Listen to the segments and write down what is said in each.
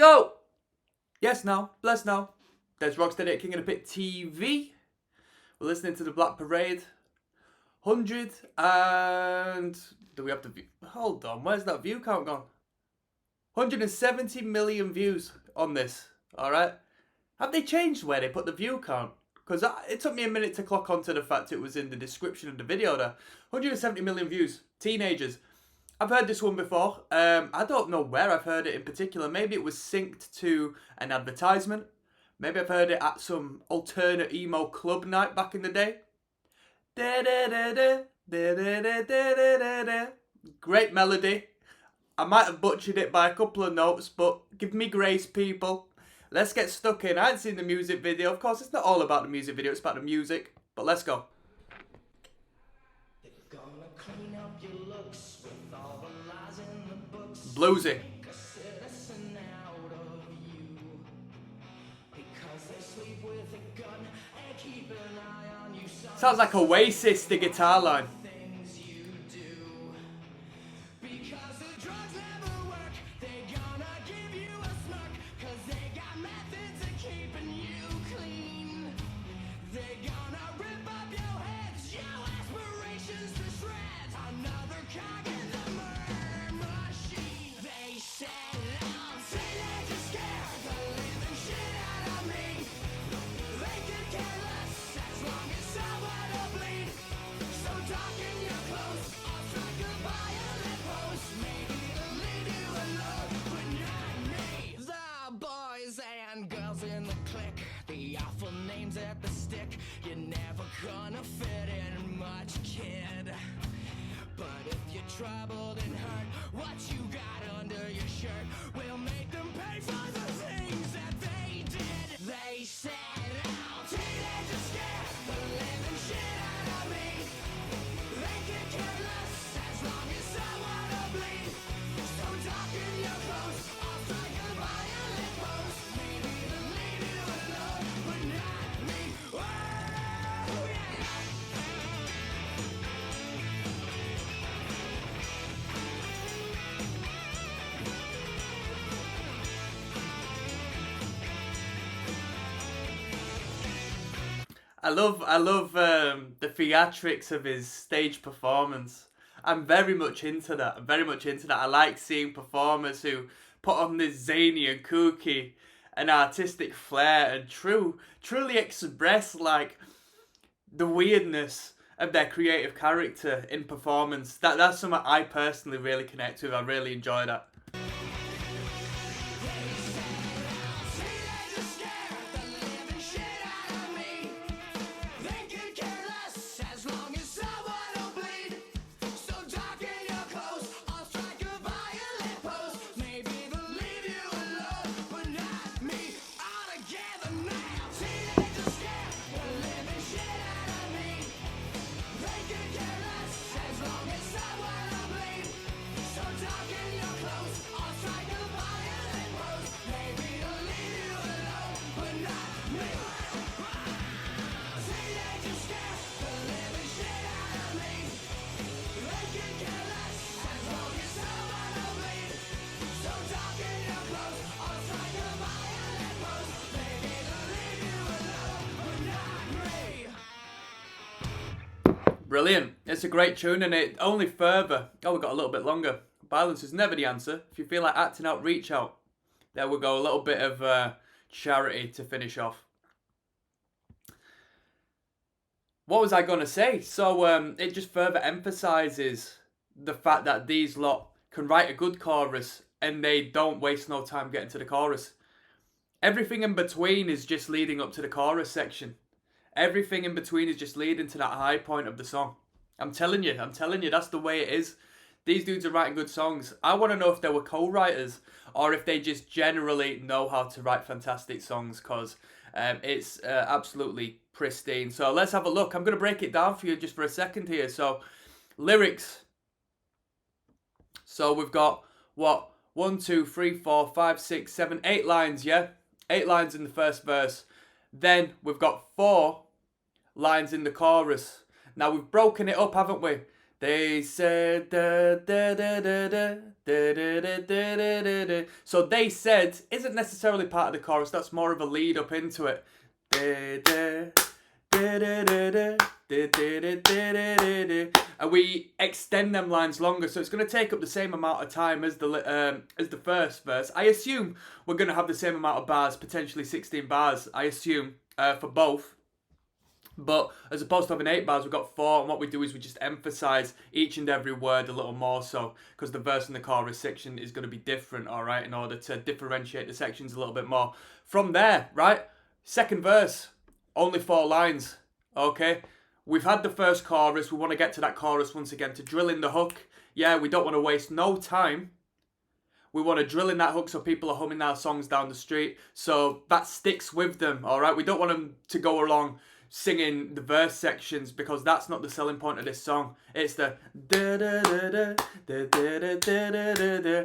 go! Yes, now. Bless now. There's ROCKSTEADY at King of the Pit TV. We're listening to the Black Parade. 100 and... Do we have the view? Hold on, where's that view count gone? 170 million views on this, alright? Have they changed where they put the view count? Because it took me a minute to clock onto the fact it was in the description of the video there. 170 million views. Teenagers. I've heard this one before. I don't know where I've heard it in particular. Maybe it was synced to an advertisement. Maybe I've heard it at some alternate emo club night back in the day. Great melody. I might have butchered it by a couple of notes, but give me grace, people. Let's get stuck in. I hadn't seen the music video. Of course, it's not all about the music video. It's about the music. But let's go. Bluesy. Sounds like Oasis, the guitar line. At the stick, you're never gonna fit in much, kid. But if you're troubled and hurt, what you got under your shirt will make them pay for the things that they did. They set out, teenagers scared the living shit out of me. They could care less as long as someone will bleed. So talk in your clothes, I'll strike a violent pose. Maybe they'll leave you alone, but not. I love the theatrics of his stage performance. I'm very much into that. I like seeing performers who put on this zany and kooky and artistic flair and truly express like the weirdness of their creative character in performance. That's something I personally really connect with. I really enjoy that. Brilliant. It's a great tune and it only further... Oh, we got a little bit longer. Violence is never the answer. If you feel like acting out, reach out. There we go. A little bit of charity to finish off. What was I going to say? So it just further emphasises the fact that these lot can write a good chorus and they don't waste no time getting to the chorus. Everything in between is just leading up to the chorus section. Everything in between is just leading to that high point of the song. I'm telling you, that's the way it is. These dudes are writing good songs. I want to know if they were co-writers or if they just generally know how to write fantastic songs, because it's absolutely pristine. So let's have a look. I'm going to break it down for you just for a second here. So, lyrics. So we've got, what, 1, 2, 3, 4, 5, 6, 7, 8 lines, yeah? 8 lines in the first verse. Then we've got 4 lines in the chorus. Now we've broken it up, haven't we? They said da da da da da da da da da da da. So they said isn't necessarily part of the chorus. That's more of a lead up into it. Da da da da da da da da da da. And we extend them lines longer, so it's going to take up the same amount of time as the first verse. I assume we're going to have the same amount of bars, potentially 16 bars. I assume for both. But as opposed to having 8 bars, we've got 4, and what we do is we just emphasise each and every word a little more so, because the verse and the chorus section is going to be different, alright, in order to differentiate the sections a little bit more. From there, right, second verse, only 4 lines, okay? We've had the first chorus, we want to get to that chorus once again to drill in the hook. Yeah, we don't want to waste no time. We want to drill in that hook so people are humming our songs down the street, so that sticks with them, alright? We don't want them to go along singing the verse sections, because that's not the selling point of this song. It's the da da da da da da da da da da.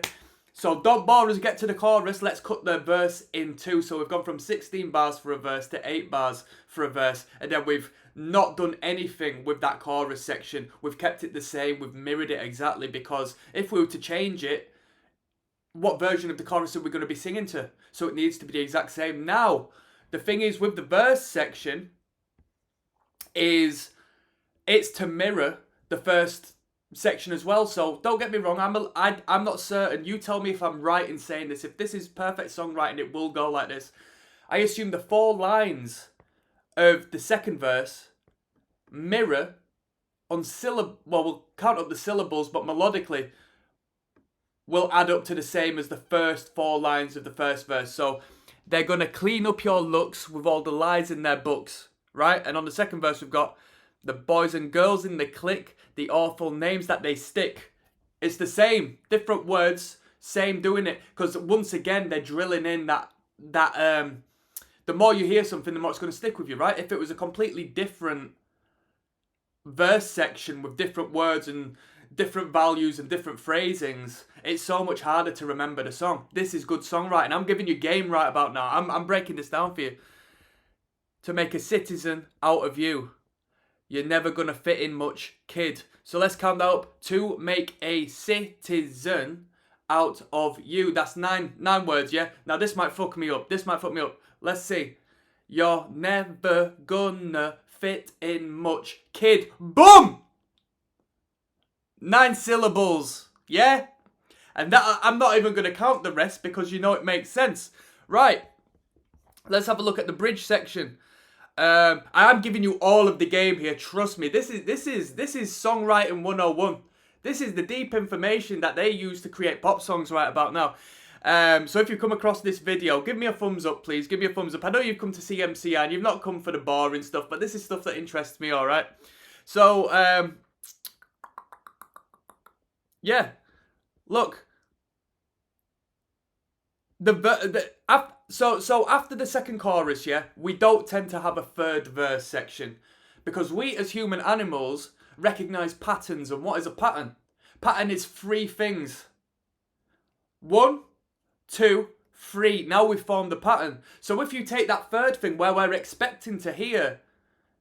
So don't bore us, get to the chorus. Let's cut the verse in 2. So we've gone from 16 bars for a verse to 8 bars for a verse, and then we've not done anything with that chorus section. We've kept it the same. We've mirrored it exactly, because if we were to change it, what version of the chorus are we going to be singing to? So it needs to be the exact same. Now, the thing is with the verse section, is it's to mirror the first section as well. So don't get me wrong, I'm not certain. You tell me if I'm right in saying this. If this is perfect songwriting, it will go like this. I assume the 4 lines of the second verse mirror on syllable. Well, we'll count up the syllables, but melodically will add up to the same as the first 4 lines of the first verse. So they're going to clean up your looks with all the lies in their books. Right? And on the second verse, we've got the boys and girls in the clique, the awful names that they stick. It's the same, different words, same doing it. Because once again, they're drilling in that the more you hear something, the more it's going to stick with you, right? If it was a completely different verse section with different words and different values and different phrasings, it's so much harder to remember the song. This is good songwriting. I'm giving you game right about now. I'm breaking this down for you. To make a citizen out of you. You're never going to fit in much, kid. So let's count that up. To make a citizen out of you. That's nine words, yeah? Now this might fuck me up. Let's see. You're never gonna fit in much, kid. Boom! 9 syllables, yeah? And that I'm not even going to count the rest, because you know it makes sense. Right. Let's have a look at the bridge section. I'm giving you all of the game here. Trust me. This is songwriting 101. This is the deep information that they use to create pop songs right about now. So if you come across this video, give me a thumbs up, please. Give me a thumbs up. I know you've come to see MCI and you've not come for the boring stuff, but this is stuff that interests me, all right? So, yeah. Look. So after the second chorus, yeah, we don't tend to have a third verse section, because we as human animals recognize patterns. And what is a pattern? Pattern is 3 things. 1, 2, 3. Now we've formed the pattern. So if you take that third thing where we're expecting to hear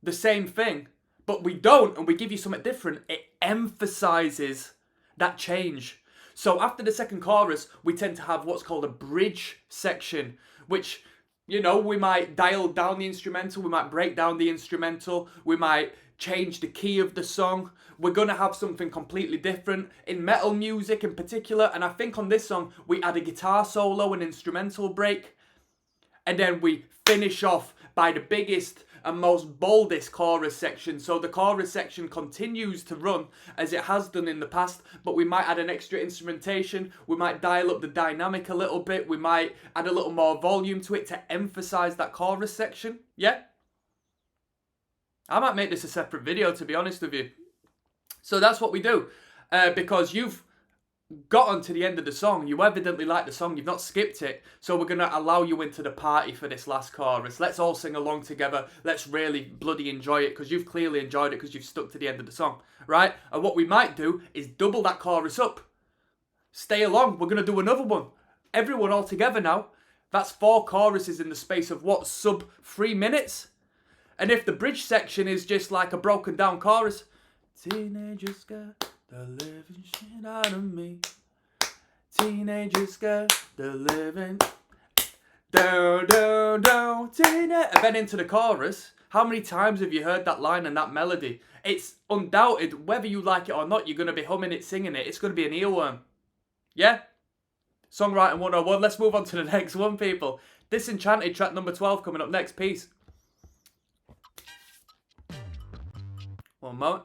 the same thing, but we don't, and we give you something different, it emphasizes that change. So after the second chorus, we tend to have what's called a bridge section, which, you know, we might dial down the instrumental, we might break down the instrumental, we might change the key of the song. We're going to have something completely different in metal music in particular. And I think on this song, we add a guitar solo, an instrumental break, and then we finish off by the biggest and most boldest chorus section. So the chorus section continues to run as it has done in the past, but we might add an extra instrumentation, we might dial up the dynamic a little bit, we might add a little more volume to it to emphasize that chorus section. Yeah? I might make this a separate video, to be honest with you. So that's what we do, because you've gotten to the end of the song, you evidently like the song, you've not skipped it, so we're going to allow you into the party for this last chorus. Let's all sing along together, let's really bloody enjoy it, because you've clearly enjoyed it because you've stuck to the end of the song, right? And what we might do is double that chorus up. Stay along, we're going to do another one. Everyone all together now. That's 4 choruses in the space of what, sub 3 minutes? And if the bridge section is just like a broken down chorus, Teenagers scared the living shit out of me. Teenagers scared the living. Down, down, down. And then into the chorus. How many times have you heard that line and that melody? It's undoubted, whether you like it or not, you're going to be humming it, singing it. It's going to be an earworm. Yeah? Songwriting 101. Let's move on to the next one, people. Disenchanted, track number 12, coming up next. Peace. One moment.